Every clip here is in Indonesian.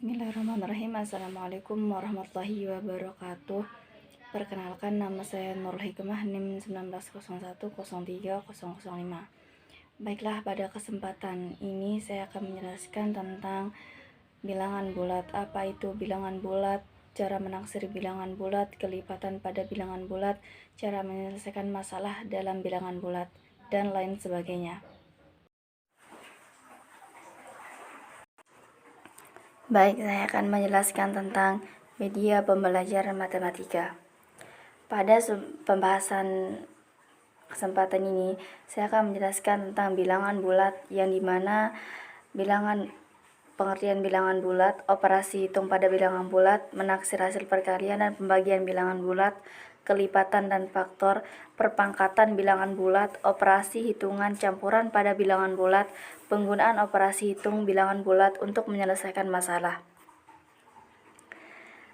Bismillahirrahmanirrahim. Assalamualaikum warahmatullahi wabarakatuh. Perkenalkan, nama saya Nurul Hikmah, NIM 1901030005. Baiklah, pada kesempatan ini saya akan menjelaskan tentang bilangan bulat. Apa itu bilangan bulat, cara menaksir bilangan bulat, kelipatan pada bilangan bulat, cara menyelesaikan masalah dalam bilangan bulat, dan lain sebagainya. Baik, saya akan menjelaskan tentang media pembelajaran matematika. Pada pembahasan kesempatan ini, saya akan menjelaskan tentang bilangan bulat, yang dimana pengertian bilangan bulat, operasi hitung pada bilangan bulat, menaksir hasil perkalian dan pembagian bilangan bulat, kelipatan dan faktor, perpangkatan bilangan bulat, operasi hitungan campuran pada bilangan bulat, penggunaan operasi hitung bilangan bulat untuk menyelesaikan masalah.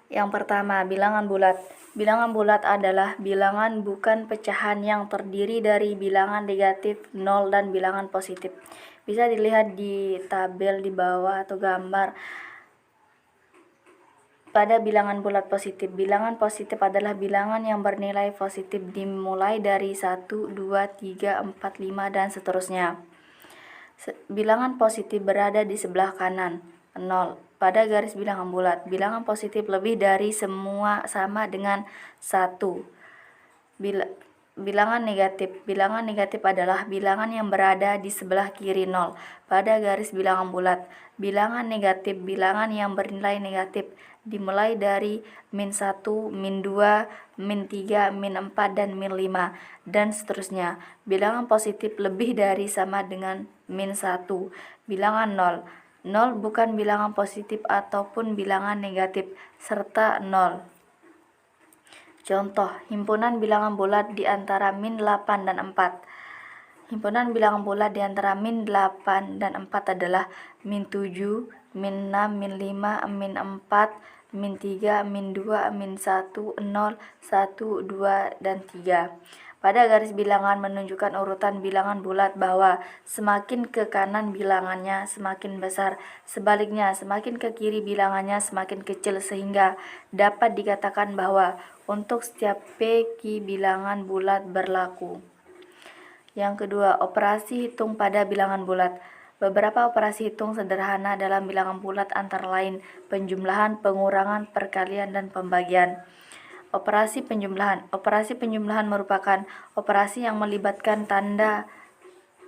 Yang pertama, bilangan bulat. Bilangan bulat adalah bilangan bukan pecahan yang terdiri dari bilangan negatif, 0, dan bilangan positif. Bisa dilihat di tabel di bawah atau gambar. Pada bilangan bulat positif, bilangan positif adalah bilangan yang bernilai positif dimulai dari 1, 2, 3, 4, 5, dan seterusnya. Bilangan positif berada di sebelah kanan, 0. Pada garis bilangan bulat, bilangan positif lebih dari semua sama dengan 1. Bilangan negatif adalah bilangan yang berada di sebelah kiri 0. Pada garis bilangan bulat, bilangan negatif bilangan yang bernilai negatif dimulai dari -1, -2, -3, -4, dan -5, dan seterusnya. Bilangan positif lebih dari sama dengan -1. Bilangan 0. 0 bukan bilangan positif ataupun bilangan negatif, serta 0. Contoh, himpunan bilangan bulat di antara -8 dan 4. Himpunan bilangan bulat di antara -8 dan 4 adalah -7, -6, -5, -4, -3, -2, -1, 0, 1, 2, dan 3. Pada garis bilangan menunjukkan urutan bilangan bulat bahwa semakin ke kanan bilangannya semakin besar, sebaliknya semakin ke kiri bilangannya semakin kecil, sehingga dapat dikatakan bahwa untuk setiap P Q bilangan bulat berlaku. Yang kedua, operasi hitung pada bilangan bulat. Beberapa operasi hitung sederhana dalam bilangan bulat antara lain penjumlahan, pengurangan, perkalian, dan pembagian. Operasi penjumlahan. Operasi penjumlahan merupakan operasi yang melibatkan tanda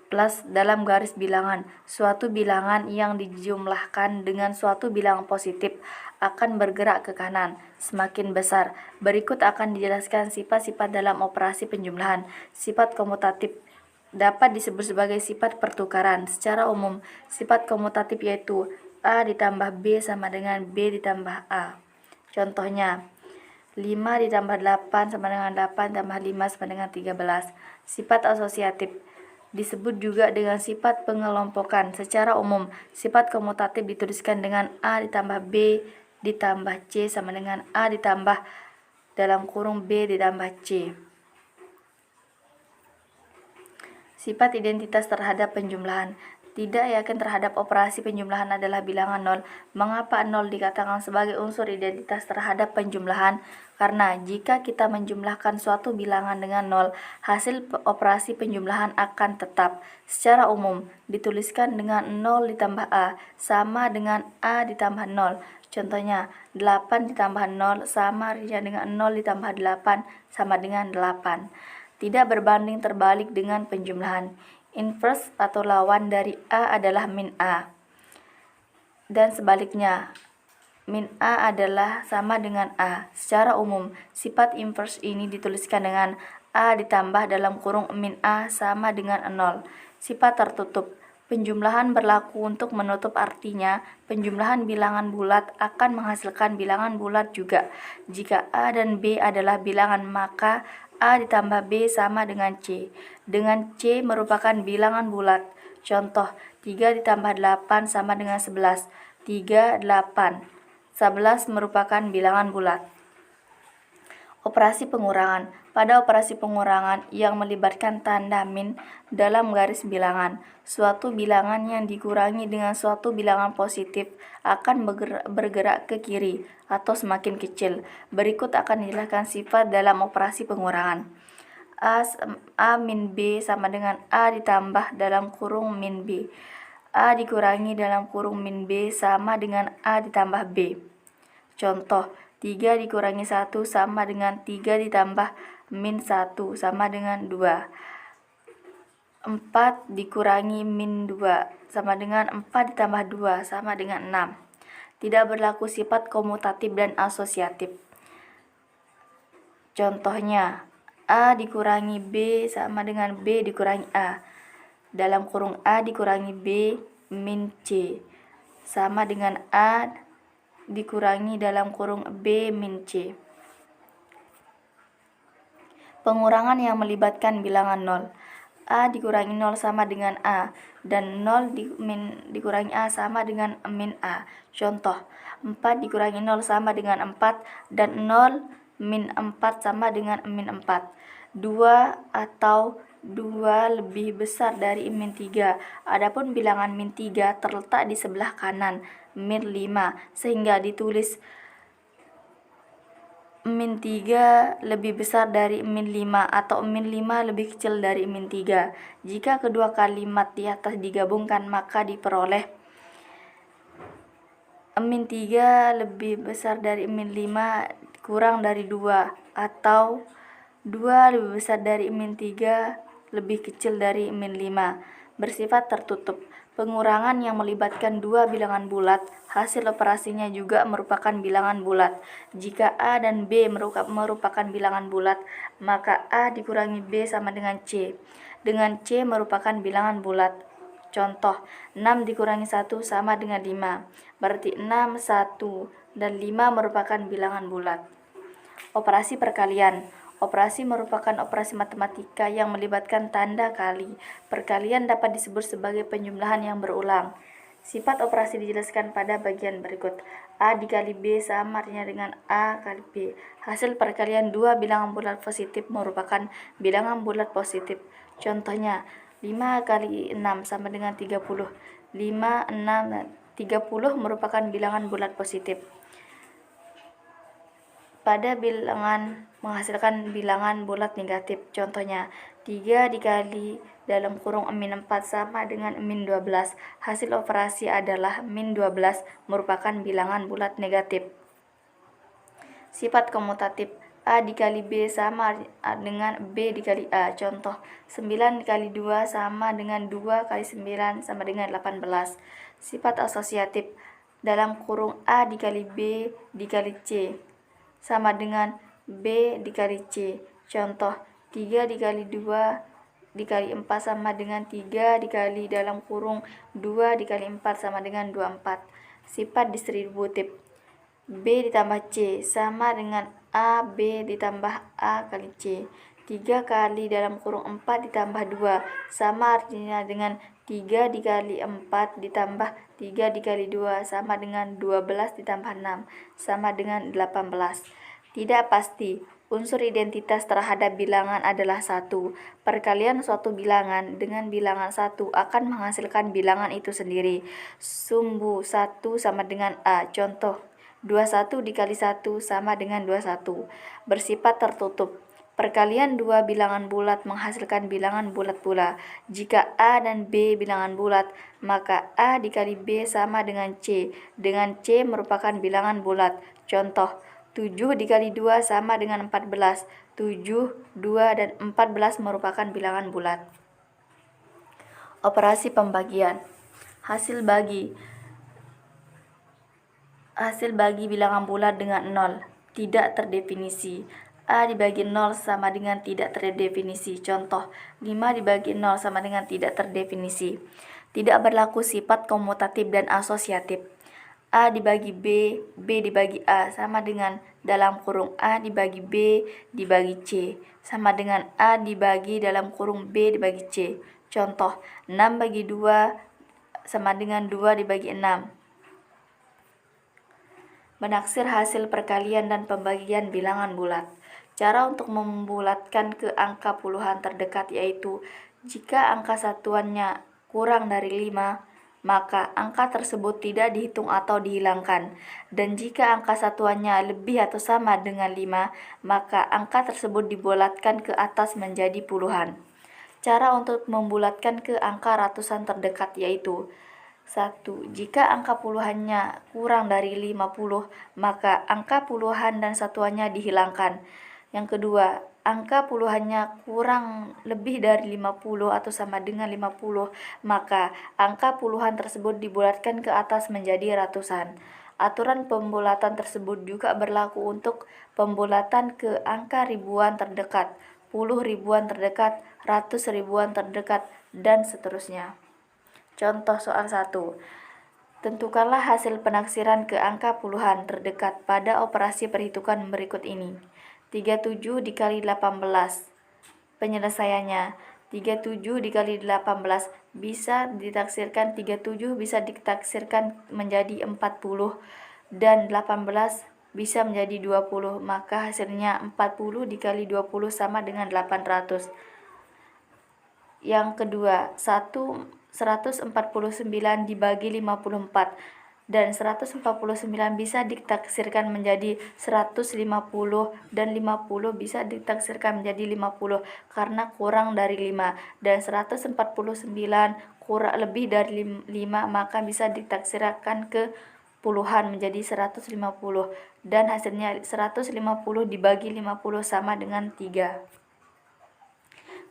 plus dalam garis bilangan. Suatu bilangan yang dijumlahkan dengan suatu bilangan positif akan bergerak ke kanan semakin besar. Berikut akan dijelaskan sifat-sifat dalam operasi penjumlahan. Sifat komutatif dapat disebut sebagai sifat pertukaran. Secara umum, sifat komutatif yaitu A ditambah B sama dengan B ditambah A. Contohnya, 5 ditambah 8 sama dengan 8 tambah 5 sama dengan 13. Sifat asosiatif disebut juga dengan sifat pengelompokan. Secara umum, sifat komutatif dituliskan dengan A ditambah B ditambah C sama dengan A ditambah dalam kurung B ditambah C. Sifat identitas terhadap penjumlahan. Tidak yakin terhadap operasi penjumlahan adalah bilangan 0. Mengapa 0 dikatakan sebagai unsur identitas terhadap penjumlahan? Karena jika kita menjumlahkan suatu bilangan dengan 0, hasil operasi penjumlahan akan tetap. Secara umum, dituliskan dengan 0 ditambah A sama dengan A ditambah 0. Contohnya, 8 ditambah 0 sama dengan 0 ditambah 8 sama dengan 8. Tidak berbanding terbalik dengan penjumlahan. Inverse atau lawan dari A adalah min A. Dan sebaliknya, min A adalah sama dengan A. Secara umum, sifat inverse ini dituliskan dengan A ditambah dalam kurung min A sama dengan 0. Sifat tertutup. Penjumlahan berlaku untuk menutup, artinya penjumlahan bilangan bulat akan menghasilkan bilangan bulat juga. Jika A dan B adalah bilangan, maka A ditambah B sama dengan C. Dengan C merupakan bilangan bulat. Contoh, 3 ditambah 8 sama dengan 11. 3, 8. 11 merupakan bilangan bulat. Operasi pengurangan. Pada operasi pengurangan yang melibatkan tanda min dalam garis bilangan, suatu bilangan yang dikurangi dengan suatu bilangan positif akan bergerak ke kiri atau semakin kecil. Berikut akan dijelaskan sifat dalam operasi pengurangan. A min B sama dengan A ditambah dalam kurung min B. A dikurangi dalam kurung min B sama dengan A ditambah B. Contoh, 3 dikurangi 1 sama dengan 3 ditambah min 1 sama dengan 2. 4 dikurangi min 2 sama dengan 4 ditambah 2 sama dengan 6. Tidak berlaku sifat komutatif dan asosiatif. Contohnya, A dikurangi B sama dengan B dikurangi A. Dalam kurung A dikurangi B min C sama dengan A dikurangi dalam kurung B min C. Pengurangan yang melibatkan bilangan 0. A dikurangi 0 sama dengan A, dan 0 dikurangi A sama dengan min A. Contoh, 4 dikurangi 0 sama dengan 4, dan 0 min 4 sama dengan min 4. 2 atau 2 lebih besar dari min 3. Adapun bilangan min 3 terletak di sebelah kanan min 5, sehingga ditulis min 3 lebih besar dari min 5 atau min 5 lebih kecil dari min 3. Jika kedua kalimat di atas digabungkan, maka diperoleh min 3 lebih besar dari min 5 kurang dari 2, atau 2 lebih besar dari min 3 lebih kecil dari min 5. Bersifat tertutup. Pengurangan yang melibatkan dua bilangan bulat, hasil operasinya juga merupakan bilangan bulat. Jika A dan B merupakan bilangan bulat, maka A dikurangi B sama dengan C. Dengan C merupakan bilangan bulat. Contoh, 6 dikurangi 1 sama dengan 5. Berarti 6, 1, dan 5 merupakan bilangan bulat. Operasi perkalian. Operasi merupakan operasi matematika yang melibatkan tanda kali. Perkalian dapat disebut sebagai penjumlahan yang berulang. Sifat operasi dijelaskan pada bagian berikut. A dikali B sama artinya dengan A kali B. Hasil perkalian dua bilangan bulat positif merupakan bilangan bulat positif. Contohnya, 5 kali 6 sama dengan 30. 5, 6, dan 30 merupakan bilangan bulat positif. Pada bilangan menghasilkan bilangan bulat negatif. Contohnya, 3 dikali dalam kurung min 4 sama dengan min 12. Hasil operasi adalah min 12 merupakan bilangan bulat negatif. Sifat komutatif. A dikali B sama dengan B dikali A. Contoh, 9 dikali 2 sama dengan 2 kali 9 sama dengan 18. Sifat asosiatif. Dalam kurung A dikali B dikali C sama dengan B dikali C. Contoh, 3 dikali 2 dikali 4 sama dengan 3 dikali dalam kurung 2 dikali 4 sama dengan 24. Sifat distributif. B ditambah C sama dengan A B ditambah A kali C. 3 kali dalam kurung 4 ditambah 2 sama artinya dengan 3 dikali 4 ditambah 3 dikali 2 sama dengan 12 ditambah 6 sama dengan 18. Tidak pasti. Unsur identitas terhadap bilangan adalah 1. Perkalian suatu bilangan dengan bilangan 1 akan menghasilkan bilangan itu sendiri. Sumbu 1 sama dengan A. Contoh, 21 dikali 1 sama dengan 21. Bersifat tertutup. Perkalian dua bilangan bulat menghasilkan bilangan bulat pula. Jika A dan B bilangan bulat, maka A dikali B sama dengan C. Dengan C merupakan bilangan bulat. Contoh, 7 dikali 2 sama dengan 14. 7, 2, dan 14 merupakan bilangan bulat. Operasi pembagian. Hasil bagi bilangan bulat dengan 0 tidak terdefinisi. A dibagi 0 sama dengan tidak terdefinisi. Contoh, 5 dibagi 0 sama dengan tidak terdefinisi. Tidak berlaku sifat komutatif dan asosiatif. A dibagi B, B dibagi A sama dengan dalam kurung A dibagi B dibagi C sama dengan A dibagi dalam kurung B dibagi C. Contoh, 6 bagi 2 sama dengan 2 dibagi 6. Menaksir hasil perkalian dan pembagian bilangan bulat. Cara untuk membulatkan ke angka puluhan terdekat yaitu jika angka satuannya kurang dari 5, maka angka tersebut tidak dihitung atau dihilangkan. Dan jika angka satuannya lebih atau sama dengan 5, maka angka tersebut dibulatkan ke atas menjadi puluhan. Cara untuk membulatkan ke angka ratusan terdekat yaitu 1. Jika angka puluhannya kurang dari 50, maka angka puluhan dan satuannya dihilangkan. Yang kedua, angka puluhannya kurang lebih dari 50 atau sama dengan 50, maka angka puluhan tersebut dibulatkan ke atas menjadi ratusan. Aturan pembulatan tersebut juga berlaku untuk pembulatan ke angka ribuan terdekat, puluh ribuan terdekat, ratus ribuan terdekat, dan seterusnya. Contoh soal 1. Tentukanlah hasil penaksiran ke angka puluhan terdekat pada operasi perhitungan berikut ini. 37 dikali 18. Penyelesaiannya, 37 dikali 18 bisa ditaksirkan 37 bisa ditaksirkan menjadi 40 dan 18 bisa menjadi 20, maka hasilnya 40 dikali 20 sama dengan 800. Yang kedua, 149 dibagi 54 dan 149 bisa ditaksirkan menjadi 150 dan 50 bisa ditaksirkan menjadi 50 karena kurang dari 5, dan 149 lebih dari 5 maka bisa ditaksirkan ke puluhan menjadi 150 dan hasilnya 150 dibagi 50 sama dengan 3.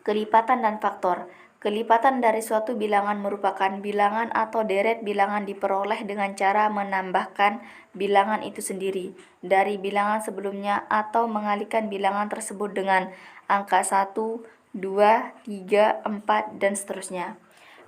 Kelipatan dan faktor. Kelipatan dari suatu bilangan merupakan bilangan atau deret bilangan diperoleh dengan cara menambahkan bilangan itu sendiri dari bilangan sebelumnya atau mengalihkan bilangan tersebut dengan angka 1, 2, 3, 4, dan seterusnya.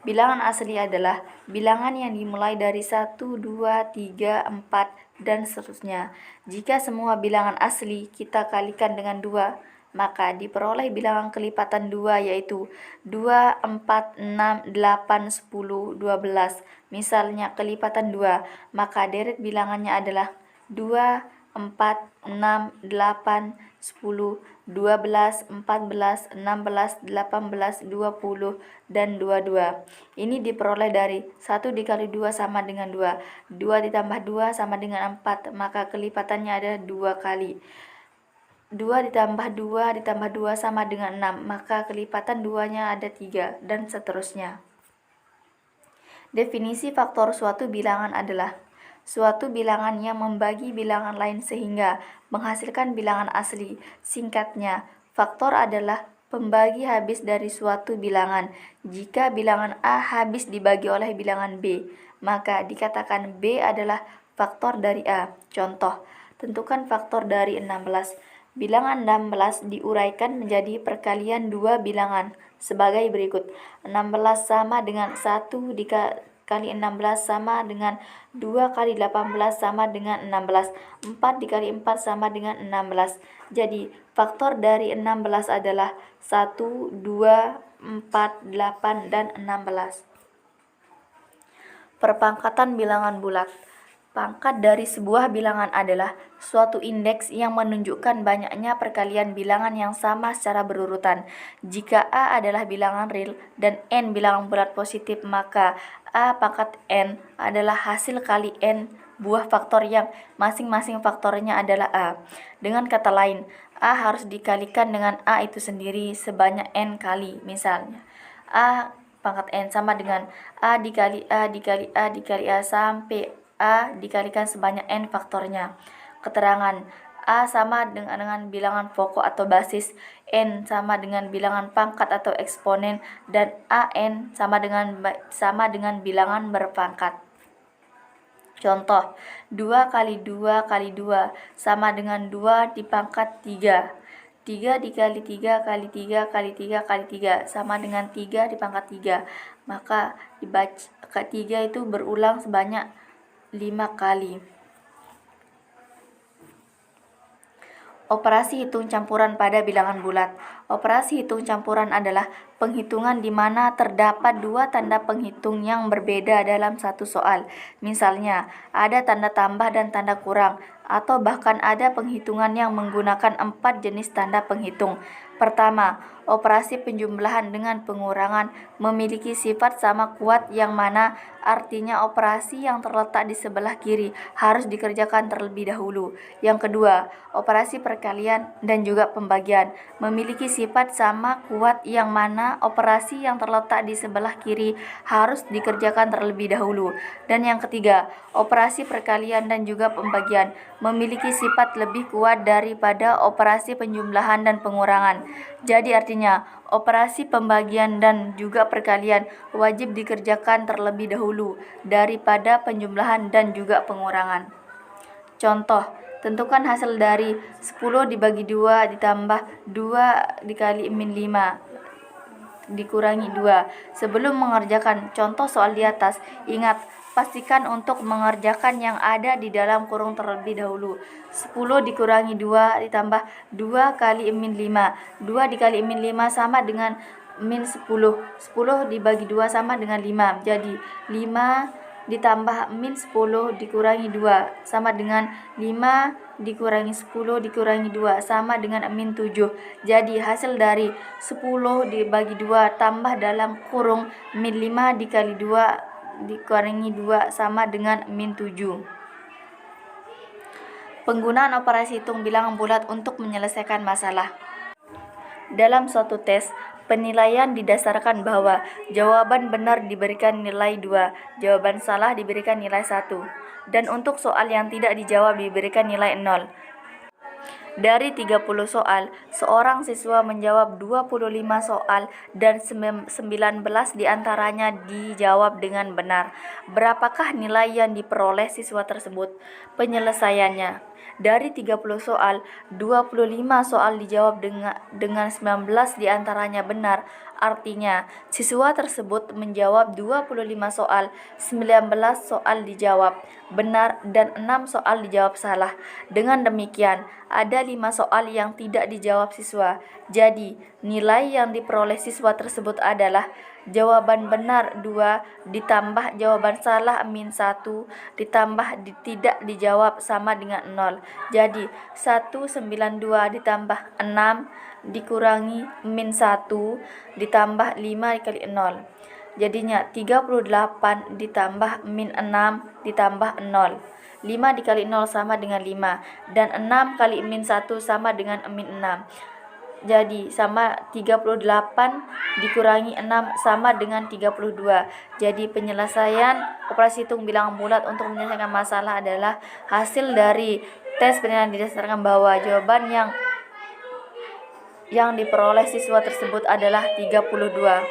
Bilangan asli adalah bilangan yang dimulai dari 1, 2, 3, 4, dan seterusnya. Jika semua bilangan asli kita kalikan dengan 2, maka diperoleh bilangan kelipatan 2 yaitu 2, 4, 6, 8, 10, 12. Misalnya kelipatan 2, maka deret bilangannya adalah 2, 4, 6, 8, 10, 12, 14, 16, 18, 20, dan 22. Ini diperoleh dari 1 dikali 2 sama dengan 2. 2 ditambah 2 sama dengan 4, maka kelipatannya ada 2 kali. 2 ditambah 2 ditambah 2 sama dengan 6, maka kelipatan 2-nya ada 3, dan seterusnya. Definisi faktor suatu bilangan adalah suatu bilangan yang membagi bilangan lain sehingga menghasilkan bilangan asli. Singkatnya, faktor adalah pembagi habis dari suatu bilangan. Jika bilangan A habis dibagi oleh bilangan B, maka dikatakan B adalah faktor dari A. Contoh, tentukan faktor dari 16. Bilangan 16 diuraikan menjadi perkalian dua bilangan sebagai berikut. 16 sama dengan 1 dikali 16 sama dengan 2 kali 18 sama dengan 16. 4 dikali 4 sama dengan 16. Jadi, faktor dari 16 adalah 1, 2, 4, 8, dan 16. Perpangkatan bilangan bulat. Pangkat dari sebuah bilangan adalah suatu indeks yang menunjukkan banyaknya perkalian bilangan yang sama secara berurutan. Jika A adalah bilangan real dan N bilangan bulat positif, maka A pangkat N adalah hasil kali N buah faktor yang masing-masing faktornya adalah A. Dengan kata lain, A harus dikalikan dengan A itu sendiri sebanyak N kali. Misalnya, A pangkat N sama dengan A dikali A dikali A dikali A sampai A dikalikan sebanyak N faktornya. Keterangan A sama dengan bilangan pokok atau basis, N sama dengan bilangan pangkat atau eksponen, dan AN sama dengan bilangan berpangkat. Contoh, 2 kali 2 kali 2 sama dengan 2 dipangkat 3. 3 dikali 3 kali 3 kali 3 kali 3 sama dengan 3 dipangkat 3. Maka dibaca 3 itu berulang sebanyak 5 kali. Operasi hitung campuran pada bilangan bulat. Operasi hitung campuran adalah penghitungan di mana terdapat dua tanda penghitung yang berbeda dalam satu soal. Misalnya, ada tanda tambah dan tanda kurang, atau bahkan ada penghitungan yang menggunakan 4 jenis tanda penghitung. Pertama, operasi penjumlahan dengan pengurangan memiliki sifat sama kuat yang mana artinya operasi yang terletak di sebelah kiri harus dikerjakan terlebih dahulu. Yang kedua, operasi perkalian dan juga pembagian memiliki sifat sama kuat yang mana operasi yang terletak di sebelah kiri harus dikerjakan terlebih dahulu. Dan yang ketiga, operasi perkalian dan juga pembagian memiliki sifat lebih kuat daripada operasi penjumlahan dan pengurangan. Jadi artinya, operasi pembagian dan juga perkalian wajib dikerjakan terlebih dahulu daripada penjumlahan dan juga pengurangan. Contoh, tentukan hasil dari 10 dibagi 2 ditambah 2 dikali min 5 dikurangi 2. Sebelum mengerjakan contoh soal di atas, ingat, pastikan untuk mengerjakan yang ada di dalam kurung terlebih dahulu. 10 dikurangi 2 ditambah 2 kali min 5. 2 dikali min 5 sama dengan min 10. 10 dibagi 2 sama dengan 5. Jadi 5 ditambah min 10 dikurangi 2 sama dengan 5 dikurangi 10 dikurangi 2 sama dengan min 7. Jadi hasil dari 10 dibagi 2 tambah dalam kurung min 5 dikali 2 dikurangi 2 sama dengan min 7. Penggunaan operasi hitung bilangan bulat untuk menyelesaikan masalah. Dalam suatu tes, penilaian didasarkan bahwa jawaban benar diberikan nilai 2, jawaban salah diberikan nilai 1, dan untuk soal yang tidak dijawab diberikan nilai 0. Dari 30 soal, seorang siswa menjawab 25 soal dan 19 diantaranya dijawab dengan benar. Berapakah nilai yang diperoleh siswa tersebut? Penyelesaiannya. Dari 30 soal, 25 soal dijawab dengan 19 diantaranya benar. Artinya, siswa tersebut menjawab 25 soal, 19 soal dijawab benar dan 6 soal dijawab salah. Dengan demikian, ada 5 soal yang tidak dijawab siswa. Jadi, nilai yang diperoleh siswa tersebut adalah jawaban benar 2 ditambah jawaban salah min 1 ditambah tidak dijawab sama dengan 0. Jadi 192 ditambah 6 dikurangi min 1 ditambah 5 dikali 0. Jadinya 38 ditambah min 6 ditambah 0. 5 dikali 0 sama dengan 5 dan 6 kali min 1 sama dengan min 6. Jadi sama 38 dikurangi 6 sama dengan 32. Jadi penyelesaian operasi hitung bilangan bulat untuk menyelesaikan masalah adalah hasil dari tes penilaian didasarkan bahwa jawaban yang diperoleh siswa tersebut adalah 32.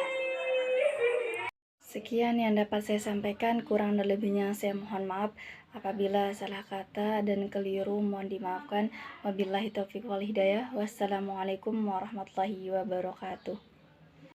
Sekian yang dapat saya sampaikan, kurang dan lebihnya saya mohon maaf. Apabila salah kata dan keliru mohon dimaafkan. Wabillahi taufiq wal hidayah. Wassalamualaikum warahmatullahi wabarakatuh.